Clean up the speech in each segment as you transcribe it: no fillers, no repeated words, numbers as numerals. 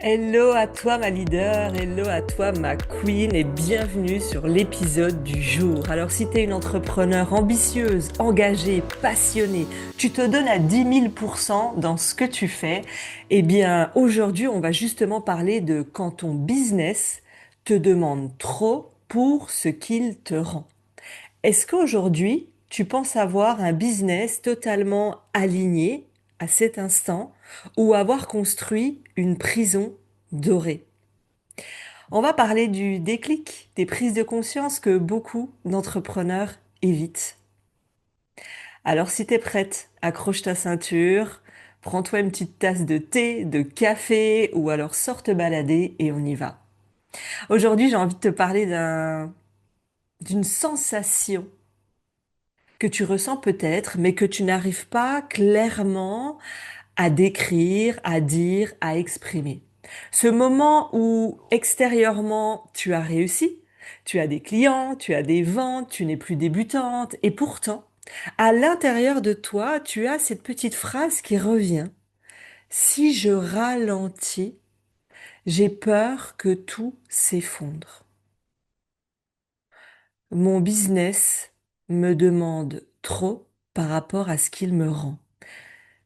Hello à toi ma leader, hello à toi ma queen et bienvenue sur l'épisode du jour. Alors si tu es une entrepreneur ambitieuse, engagée, passionnée, tu te donnes à 10 000% dans ce que tu fais, eh bien aujourd'hui on va justement parler de quand ton business te demande trop pour ce qu'il te rend. Est-ce qu'aujourd'hui tu penses avoir un business totalement aligné à cet instant ou avoir construit une prison dorée? On va parler du déclic, des prises de conscience que beaucoup d'entrepreneurs évitent. Alors si t'es prête, accroche ta ceinture, prends-toi une petite tasse de thé, de café ou alors sors te balader et on y va. Aujourd'hui, j'ai envie de te parler d'une sensation que tu ressens peut-être, mais que tu n'arrives pas clairement à décrire, à dire, à exprimer. Ce moment où extérieurement tu as réussi, tu as des clients, tu as des ventes, tu n'es plus débutante, et pourtant, à l'intérieur de toi, tu as cette petite phrase qui revient. Si je ralentis, j'ai peur que tout s'effondre. Mon business me demande trop par rapport à ce qu'il me rend.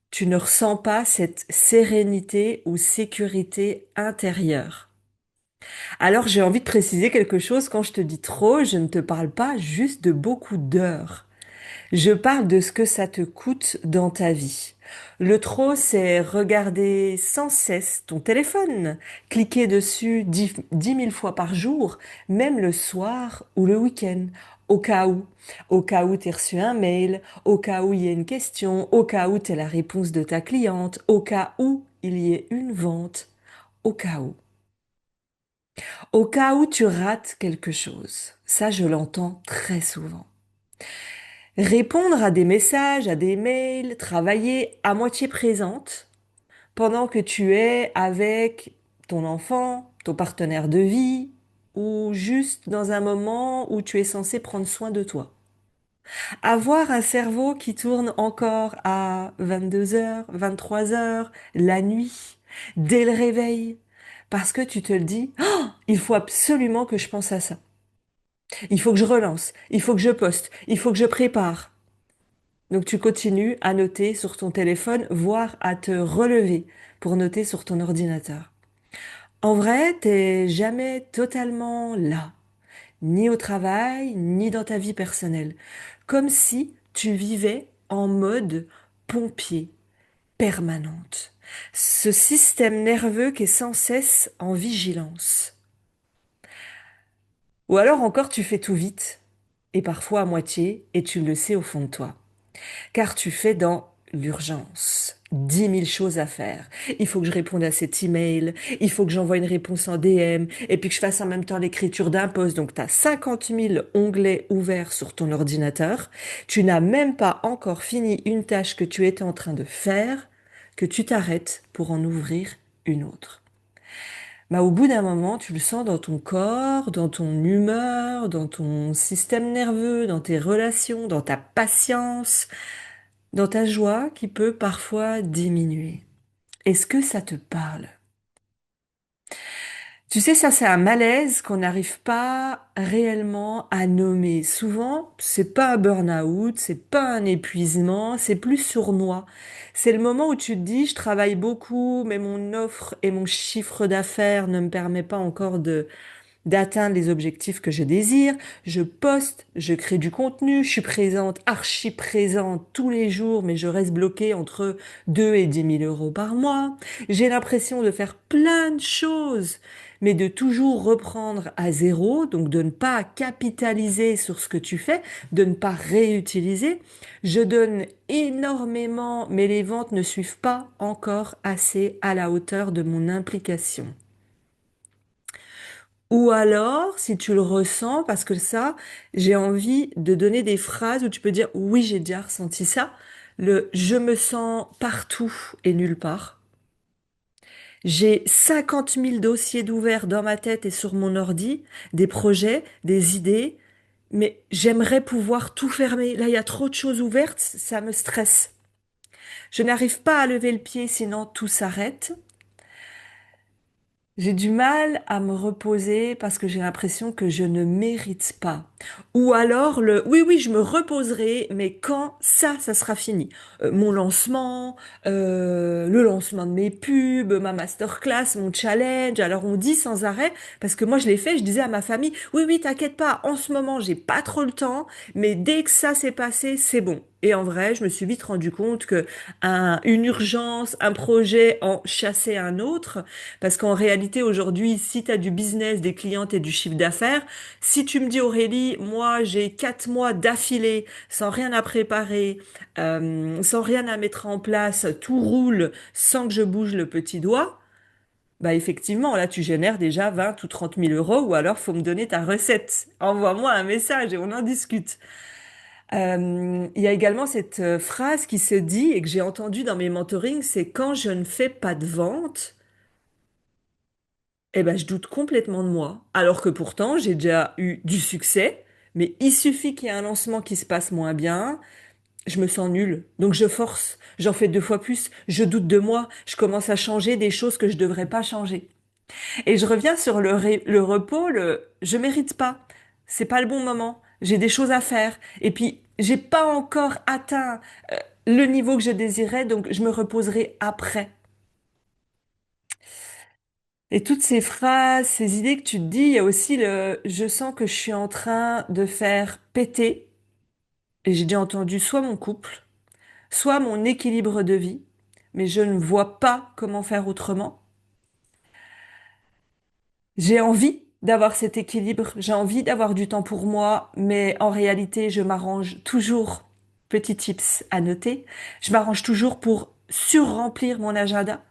Tu ne ressens pas cette sérénité ou sécurité intérieure. Alors j'ai envie de préciser quelque chose, quand je te dis trop, je ne te parle pas juste de beaucoup d'heures. Je parle de ce que ça te coûte dans ta vie. Le trop, c'est regarder sans cesse ton téléphone, cliquer dessus 10 000 fois par jour, même le soir ou le week-end, au cas où. Au cas où tu as reçu un mail, au cas où il y a une question, au cas où tu as la réponse de ta cliente, au cas où il y ait une vente, au cas où. Au cas où tu rates quelque chose. Ça, je l'entends très souvent. Répondre à des messages, à des mails, travailler à moitié présente pendant que tu es avec ton enfant, ton partenaire de vie ou juste dans un moment où tu es censé prendre soin de toi. Avoir un cerveau qui tourne encore à 22 heures, 23 heures, la nuit, dès le réveil, parce que tu te le dis, oh, il faut absolument que je pense à ça. Il faut que je relance, il faut que je poste, il faut que je prépare. Donc tu continues à noter sur ton téléphone, voire à te relever pour noter sur ton ordinateur. En vrai, t'es jamais totalement là, ni au travail, ni dans ta vie personnelle. Comme si tu vivais en mode pompier permanente. Ce système nerveux qui est sans cesse en vigilance. Ou alors encore tu fais tout vite, et parfois à moitié, et tu le sais au fond de toi. Car tu fais dans l'urgence. 10 000 choses à faire. Il faut que je réponde à cet email, il faut que j'envoie une réponse en DM, et puis que je fasse en même temps l'écriture d'un post. Donc tu as 50 000 onglets ouverts sur ton ordinateur. Tu n'as même pas encore fini une tâche que tu étais en train de faire, que tu t'arrêtes pour en ouvrir une autre. Bah, au bout d'un moment, tu le sens dans ton corps, dans ton humeur, dans ton système nerveux, dans tes relations, dans ta patience, dans ta joie qui peut parfois diminuer. Est-ce que ça te parle? Tu sais, ça, c'est un malaise qu'on n'arrive pas réellement à nommer. Souvent, c'est pas un burn-out, c'est pas un épuisement, c'est plus sournois. C'est le moment où tu te dis, je travaille beaucoup, mais mon offre et mon chiffre d'affaires ne me permet pas encore d'atteindre les objectifs que je désire. Je poste, je crée du contenu, je suis présente, archi présente tous les jours, mais je reste bloquée entre 2 et 10 000 € par mois. J'ai l'impression de faire plein de choses, mais de toujours reprendre à zéro, donc de ne pas capitaliser sur ce que tu fais, de ne pas réutiliser. Je donne énormément, mais les ventes ne suivent pas encore assez à la hauteur de mon implication. Ou alors, si tu le ressens, parce que ça, j'ai envie de donner des phrases où tu peux dire, oui, j'ai déjà ressenti ça. Le je me sens partout et nulle part. J'ai 50 000 dossiers d'ouverts dans ma tête et sur mon ordi, des projets, des idées, mais j'aimerais pouvoir tout fermer. Là, il y a trop de choses ouvertes, ça me stresse. Je n'arrive pas à lever le pied, sinon tout s'arrête. J'ai du mal à me reposer parce que j'ai l'impression que je ne mérite pas. Ou alors oui, oui, je me reposerai, mais quand ça sera fini. Mon lancement, le lancement de mes pubs, ma masterclass, mon challenge. Alors on dit sans arrêt, parce que moi je l'ai fait, je disais à ma famille, oui, oui, t'inquiète pas, en ce moment j'ai pas trop le temps, mais dès que ça s'est passé, c'est bon. Et en vrai, je me suis vite rendu compte que une urgence, un projet en chassait un autre. Parce qu'en réalité, aujourd'hui, si tu as du business, des clientes et du chiffre d'affaires, si tu me dis Aurélie, moi j'ai 4 mois d'affilée, sans rien à préparer, sans rien à mettre en place, tout roule sans que je bouge le petit doigt, bah effectivement, là tu génères déjà 20 ou 30 000 euros, ou alors faut me donner ta recette. Envoie-moi un message et on en discute. Il y a également cette phrase qui se dit et que j'ai entendue dans mes mentorings, c'est quand je ne fais pas de vente, eh ben, je doute complètement de moi. Alors que pourtant, j'ai déjà eu du succès, mais il suffit qu'il y ait un lancement qui se passe moins bien, je me sens nulle. Donc je force, j'en fais 2 fois plus, je doute de moi, je commence à changer des choses que je devrais pas changer. Et je reviens sur le repos, je mérite pas. C'est pas le bon moment. J'ai des choses à faire. Et puis, j'ai pas encore atteint le niveau que je désirais, donc je me reposerai après. Et toutes ces phrases, ces idées que tu te dis, il y a aussi je sens que je suis en train de faire péter, et j'ai déjà entendu soit mon couple, soit mon équilibre de vie, mais je ne vois pas comment faire autrement. J'ai envie d'avoir cet équilibre, j'ai envie d'avoir du temps pour moi, mais en réalité, je m'arrange toujours, petit tips à noter, je m'arrange toujours pour surremplir mon agenda,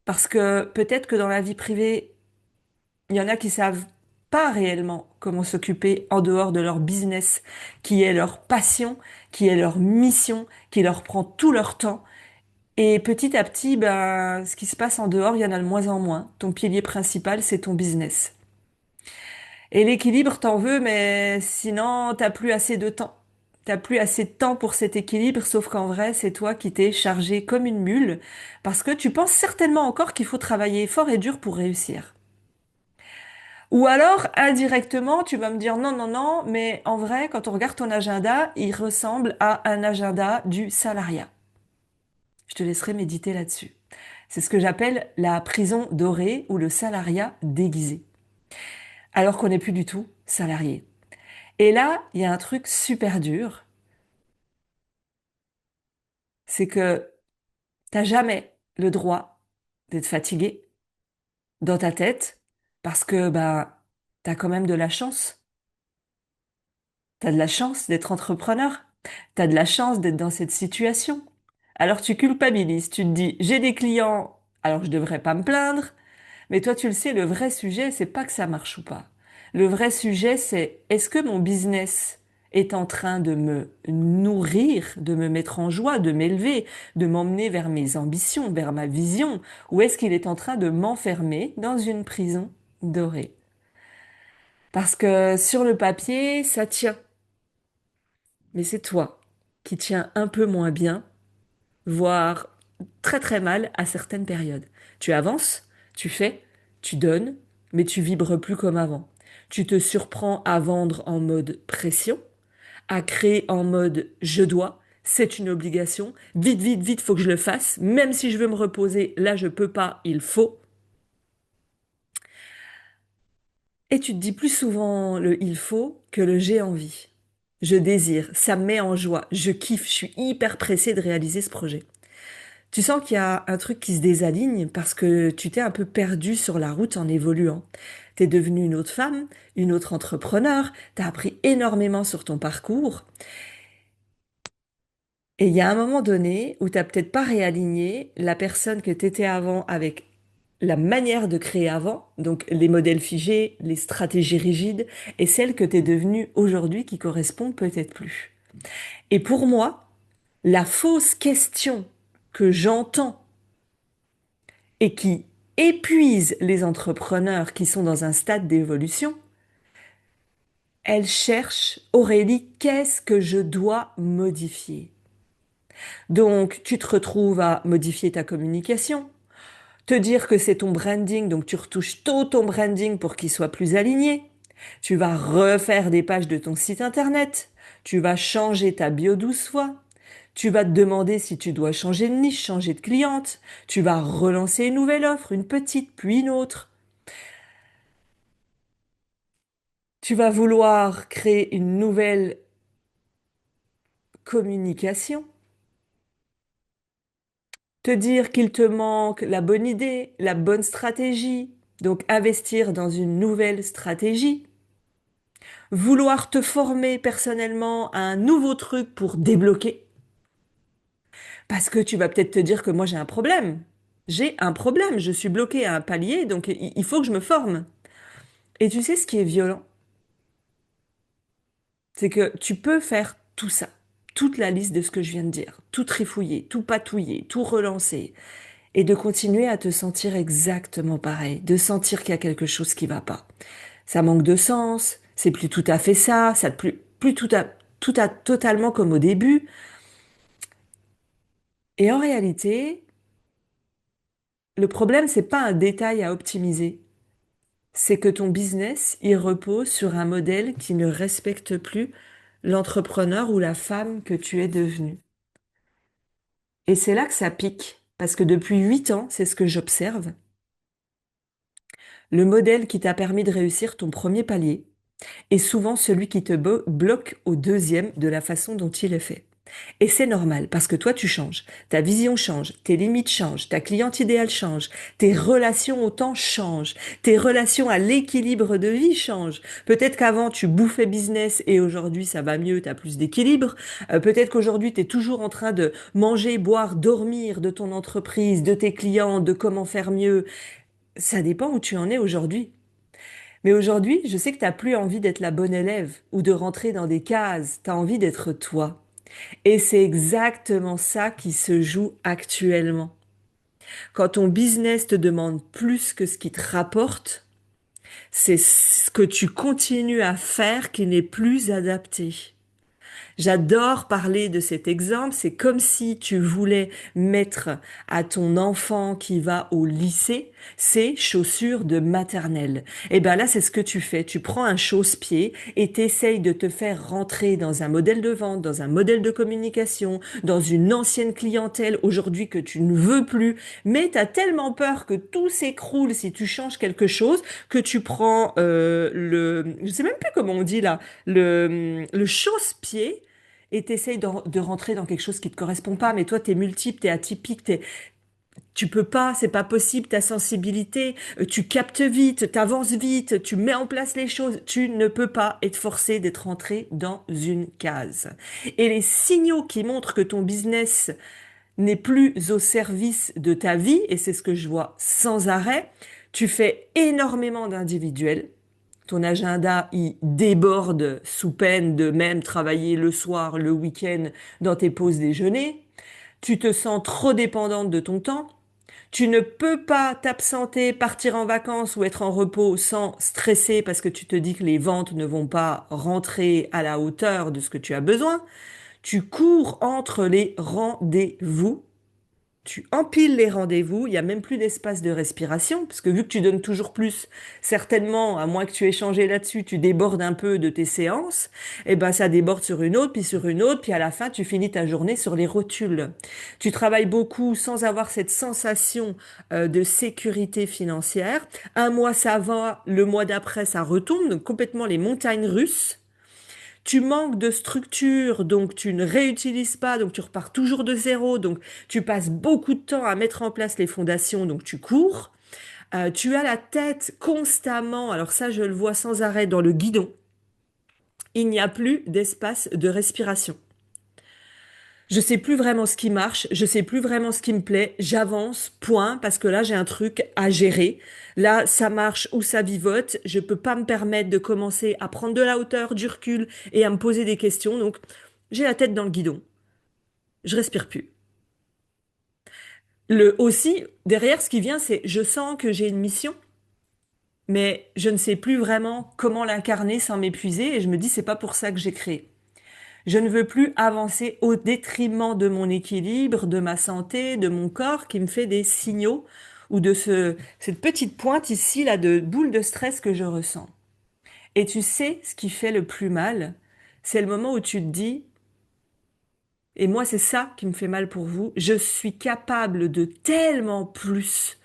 parce que peut-être que dans la vie privée, il y en a qui savent pas réellement comment s'occuper en dehors de leur business, qui est leur passion, qui est leur mission, qui leur prend tout leur temps. Et petit à petit, ben, ce qui se passe en dehors, il y en a de moins en moins. Ton pilier principal, c'est ton business. Et l'équilibre, t'en veux, mais sinon, t'as plus assez de temps. T'as plus assez de temps pour cet équilibre, sauf qu'en vrai, c'est toi qui t'es chargé comme une mule, parce que tu penses certainement encore qu'il faut travailler fort et dur pour réussir. Ou alors, indirectement, tu vas me dire non, non, non, mais en vrai, quand on regarde ton agenda, il ressemble à un agenda du salariat. Je te laisserai méditer là-dessus. C'est ce que j'appelle la prison dorée ou le salariat déguisé. Alors qu'on n'est plus du tout salarié. Et là, il y a un truc super dur, c'est que t'as jamais le droit d'être fatigué dans ta tête parce que, bah, t'as quand même de la chance. T'as de la chance d'être entrepreneur. T'as de la chance d'être dans cette situation. Alors tu culpabilises, tu te dis, j'ai des clients, alors je devrais pas me plaindre. Mais toi, tu le sais, le vrai sujet, c'est pas que ça marche ou pas. Le vrai sujet, c'est est-ce que mon business est en train de me nourrir, de me mettre en joie, de m'élever, de m'emmener vers mes ambitions, vers ma vision, ou est-ce qu'il est en train de m'enfermer dans une prison dorée? Parce que sur le papier, ça tient. Mais c'est toi qui tiens un peu moins bien, voire très très mal à certaines périodes. Tu avances, tu fais, tu donnes, mais tu vibres plus comme avant. Tu te surprends à vendre en mode pression, à créer en mode je dois, c'est une obligation, vite, vite, vite, faut que je le fasse, même si je veux me reposer, là je peux pas, il faut. Et tu te dis plus souvent le il faut que le j'ai envie. Je désire, ça me met en joie, je kiffe, je suis hyper pressée de réaliser ce projet. Tu sens qu'il y a un truc qui se désaligne parce que tu t'es un peu perdu sur la route en évoluant. T'es devenue une autre femme, une autre entrepreneur, t'as appris énormément sur ton parcours. Et il y a un moment donné où t'as peut-être pas réaligné la personne que t'étais avant avec la manière de créer avant, donc les modèles figés, les stratégies rigides, et celle que t'es devenue aujourd'hui qui correspond peut-être plus. Et pour moi, la fausse question que j'entends et qui épuise les entrepreneurs qui sont dans un stade d'évolution, elle cherche, Aurélie, qu'est-ce que je dois modifier? Donc, tu te retrouves à modifier ta communication, Te dire que c'est ton branding, donc tu retouches tout ton branding pour qu'il soit plus aligné. Tu vas refaire des pages de ton site internet. Tu vas changer ta bio 12 fois. Tu vas te demander si tu dois changer de niche, changer de cliente. Tu vas relancer une nouvelle offre, une petite, puis une autre. Tu vas vouloir créer une nouvelle communication. Te dire qu'il te manque la bonne idée, la bonne stratégie. Donc investir dans une nouvelle stratégie. Vouloir te former personnellement à un nouveau truc pour débloquer. Parce que tu vas peut-être te dire que moi j'ai un problème. J'ai un problème, je suis bloqué à un palier, donc il faut que je me forme. Et tu sais ce qui est violent, c'est que tu peux faire tout ça, toute la liste de ce que je viens de dire, tout trifouiller, tout patouiller, tout relancer, et de continuer à te sentir exactement pareil, de sentir qu'il y a quelque chose qui va pas. Ça manque de sens, c'est plus tout à fait ça, ça te plus totalement comme au début. Et en réalité, le problème, c'est pas un détail à optimiser. C'est que ton business, il repose sur un modèle qui ne respecte plus l'entrepreneur ou la femme que tu es devenue. Et c'est là que ça pique, parce que depuis 8 ans, c'est ce que j'observe. Le modèle qui t'a permis de réussir ton premier palier est souvent celui qui te bloque au deuxième de la façon dont il est fait. Et c'est normal parce que toi, tu changes. Ta vision change, tes limites changent, ta cliente idéale change, tes relations au temps changent, tes relations à l'équilibre de vie changent. Peut-être qu'avant, tu bouffais business et aujourd'hui, ça va mieux, tu as plus d'équilibre. Peut-être qu'aujourd'hui, tu es toujours en train de manger, boire, dormir de ton entreprise, de tes clients, de comment faire mieux. Ça dépend où tu en es aujourd'hui. Mais aujourd'hui, je sais que tu n'as plus envie d'être la bonne élève ou de rentrer dans des cases. Tu as envie d'être toi. Et c'est exactement ça qui se joue actuellement. Quand ton business te demande plus que ce qui te rapporte, c'est ce que tu continues à faire qui n'est plus adapté. J'adore parler de cet exemple. C'est comme si tu voulais mettre à ton enfant qui va au lycée ses chaussures de maternelle. Et ben là, c'est ce que tu fais. Tu prends un chausse-pied et t'essayes de te faire rentrer dans un modèle de vente, dans un modèle de communication, dans une ancienne clientèle aujourd'hui que tu ne veux plus. Mais tu as tellement peur que tout s'écroule si tu changes quelque chose que tu prends je sais même plus comment on dit là, le chausse-pied et t'essayes de rentrer dans quelque chose qui te correspond pas, mais toi, t'es multiple, t'es atypique, tu peux pas, c'est pas possible, ta sensibilité, tu captes vite, t'avances vite, tu mets en place les choses, tu ne peux pas être forcé d'être rentré dans une case. Et les signaux qui montrent que ton business n'est plus au service de ta vie, et c'est ce que je vois sans arrêt, tu fais énormément d'individuels. Ton agenda, il déborde sous peine de même travailler le soir, le week-end, dans tes pauses déjeuner. Tu te sens trop dépendante de ton temps. Tu ne peux pas t'absenter, partir en vacances ou être en repos sans stresser parce que tu te dis que les ventes ne vont pas rentrer à la hauteur de ce que tu as besoin. Tu cours entre les rendez-vous. Tu empiles les rendez-vous, il n'y a même plus d'espace de respiration, parce que vu que tu donnes toujours plus, certainement, à moins que tu aies changé là-dessus, tu débordes un peu de tes séances, et ben ça déborde sur une autre, puis sur une autre, puis à la fin, tu finis ta journée sur les rotules. Tu travailles beaucoup sans avoir cette sensation de sécurité financière. Un mois, ça va, le mois d'après, ça retombe, donc complètement les montagnes russes. Tu manques de structure, donc tu ne réutilises pas, donc tu repars toujours de zéro, donc tu passes beaucoup de temps à mettre en place les fondations, donc tu cours. Tu as la tête constamment, alors ça je le vois sans arrêt dans le guidon. Il n'y a plus d'espace de respiration. Je sais plus vraiment ce qui marche, je sais plus vraiment ce qui me plaît, j'avance, point, parce que là j'ai un truc à gérer. Là, ça marche ou ça vivote, je peux pas me permettre de commencer à prendre de la hauteur, du recul et à me poser des questions. Donc, j'ai la tête dans le guidon. Je respire plus. Le aussi, derrière ce qui vient, c'est je sens que j'ai une mission, mais je ne sais plus vraiment comment l'incarner sans m'épuiser et je me dis c'est pas pour ça que j'ai créé. Je ne veux plus avancer au détriment de mon équilibre, de ma santé, de mon corps qui me fait des signaux ou de cette petite pointe ici, là, de boule de stress que je ressens. Et tu sais, ce qui fait le plus mal, c'est le moment où tu te dis, et moi c'est ça qui me fait mal pour vous, je suis capable de tellement plus.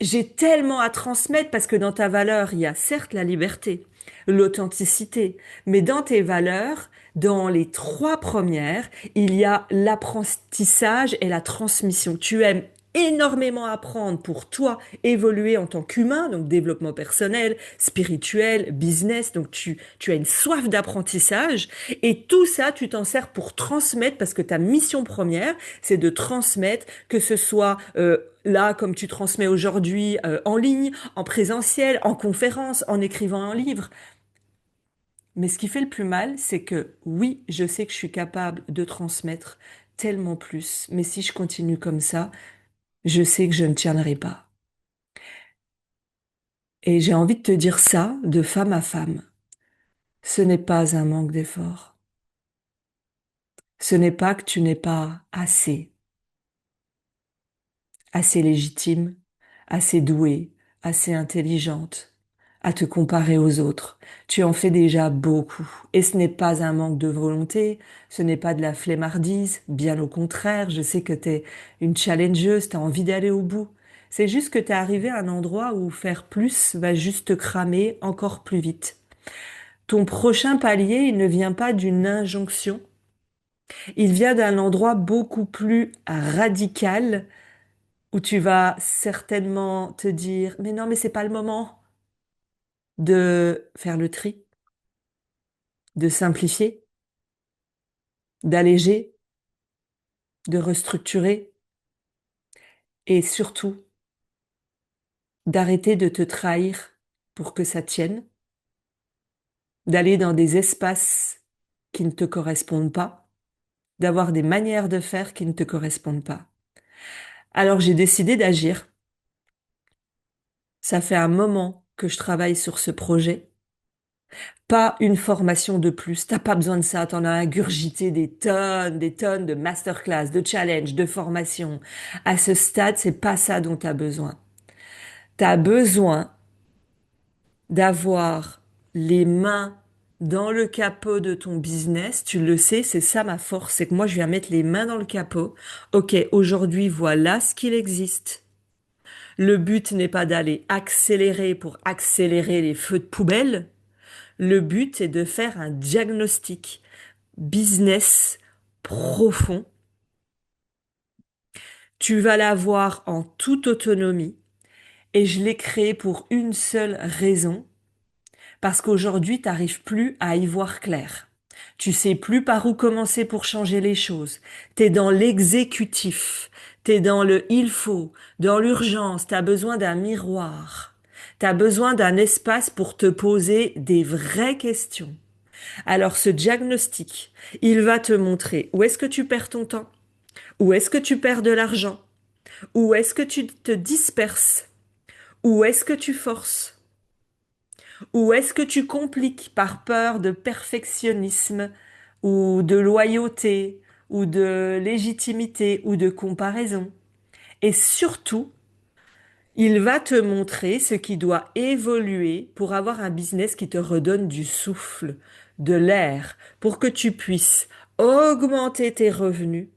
J'ai tellement à transmettre parce que dans ta valeur, il y a certes la liberté, l'authenticité, mais dans tes valeurs, dans les trois premières, il y a l'apprentissage et la transmission. Tu aimes énormément apprendre pour toi évoluer en tant qu'humain, donc développement personnel, spirituel, business, donc tu as une soif d'apprentissage et tout ça, tu t'en sers pour transmettre parce que ta mission première, c'est de transmettre, que ce soit là, comme tu transmets aujourd'hui, en ligne, en présentiel, en conférence, en écrivant un livre. Mais ce qui fait le plus mal, c'est que oui, je sais que je suis capable de transmettre tellement plus, mais si je continue comme ça, je sais que je ne tiendrai pas. Et j'ai envie de te dire ça de femme à femme. Ce n'est pas un manque d'effort. Ce n'est pas que tu n'es pas assez légitime, assez douée, assez intelligente à te comparer aux autres. Tu en fais déjà beaucoup. Et ce n'est pas un manque de volonté, ce n'est pas de la flemmardise, bien au contraire, je sais que tu es une challengeuse, tu as envie d'aller au bout. C'est juste que tu es arrivé à un endroit où faire plus va juste te cramer encore plus vite. Ton prochain palier, il ne vient pas d'une injonction, il vient d'un endroit beaucoup plus radical où tu vas certainement te dire, mais non, mais c'est pas le moment de faire le tri, de simplifier, d'alléger, de restructurer et surtout d'arrêter de te trahir pour que ça tienne, d'aller dans des espaces qui ne te correspondent pas, d'avoir des manières de faire qui ne te correspondent pas. Alors j'ai décidé d'agir. Ça fait un moment que je travaille sur ce projet. Pas une formation de plus. T'as pas besoin de ça. T'en as ingurgité des tonnes de masterclass, de challenges, de formations. À ce stade, c'est pas ça dont t'as besoin. T'as besoin d'avoir les mains dans le capot de ton business. Tu le sais, c'est ça ma force. C'est que moi, je viens mettre les mains dans le capot. Ok, aujourd'hui, voilà ce qu'il existe. Le but n'est pas d'aller accélérer pour accélérer les feux de poubelle. Le but est de faire un diagnostic business profond. Tu vas l'avoir en toute autonomie et je l'ai créé pour une seule raison, parce qu'aujourd'hui, tu n'arrives plus à y voir clair. Tu sais plus par où commencer pour changer les choses. Tu es dans l'exécutif, tu es dans le il faut, dans l'urgence, tu as besoin d'un miroir. Tu as besoin d'un espace pour te poser des vraies questions. Alors ce diagnostic, il va te montrer où est-ce que tu perds ton temps, où est-ce que tu perds de l'argent, où est-ce que tu te disperses, où est-ce que tu forces, où est-ce que tu compliques par peur de perfectionnisme ou de loyauté ou de légitimité ou de comparaison. Et surtout, il va te montrer ce qui doit évoluer pour avoir un business qui te redonne du souffle, de l'air, pour que tu puisses augmenter tes revenus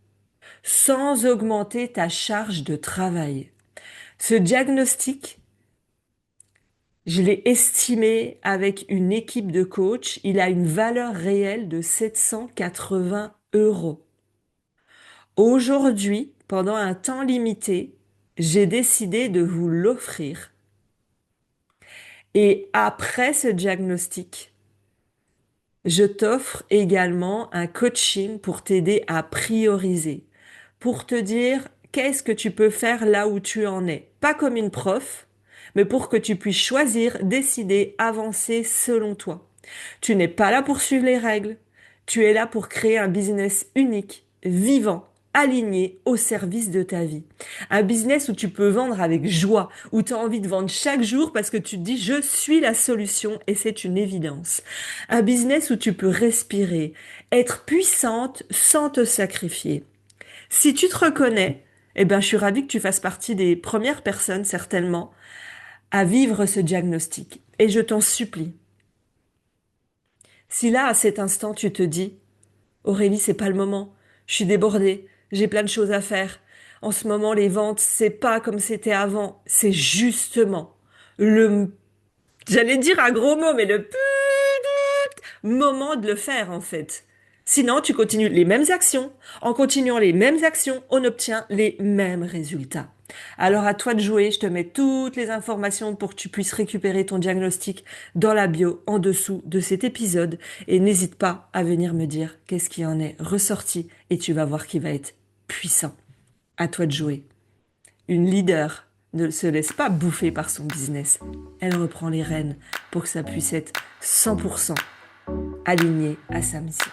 sans augmenter ta charge de travail. Ce diagnostic, je l'ai estimé avec une équipe de coach, il a une valeur réelle de 780 euros. Aujourd'hui, pendant un temps limité, j'ai décidé de vous l'offrir. Et après ce diagnostic, je t'offre également un coaching pour t'aider à prioriser, pour te dire qu'est-ce que tu peux faire là où tu en es. Pas comme une prof, mais pour que tu puisses choisir, décider, avancer selon toi. Tu n'es pas là pour suivre les règles. Tu es là pour créer un business unique, vivant, aligné au service de ta vie. Un business où tu peux vendre avec joie, où tu as envie de vendre chaque jour parce que tu te dis je suis la solution et c'est une évidence. Un business où tu peux respirer, être puissante sans te sacrifier. Si tu te reconnais, Eh bien, je suis ravie que tu fasses partie des premières personnes, certainement, à vivre ce diagnostic. Et je t'en supplie, si là, à cet instant, tu te dis, Aurélie, c'est pas le moment, je suis débordée, j'ai plein de choses à faire. En ce moment, les ventes, c'est pas comme c'était avant. C'est justement le, j'allais dire un gros mot, mais le moment de le faire en fait. Sinon, tu continues les mêmes actions. En continuant les mêmes actions, on obtient les mêmes résultats. Alors à toi de jouer, je te mets toutes les informations pour que tu puisses récupérer ton diagnostic dans la bio en dessous de cet épisode et n'hésite pas à venir me dire qu'est-ce qui en est ressorti et tu vas voir qu'il va être puissant. À toi de jouer. Une leader ne se laisse pas bouffer par son business. Elle reprend les rênes pour que ça puisse être 100% aligné à sa mission.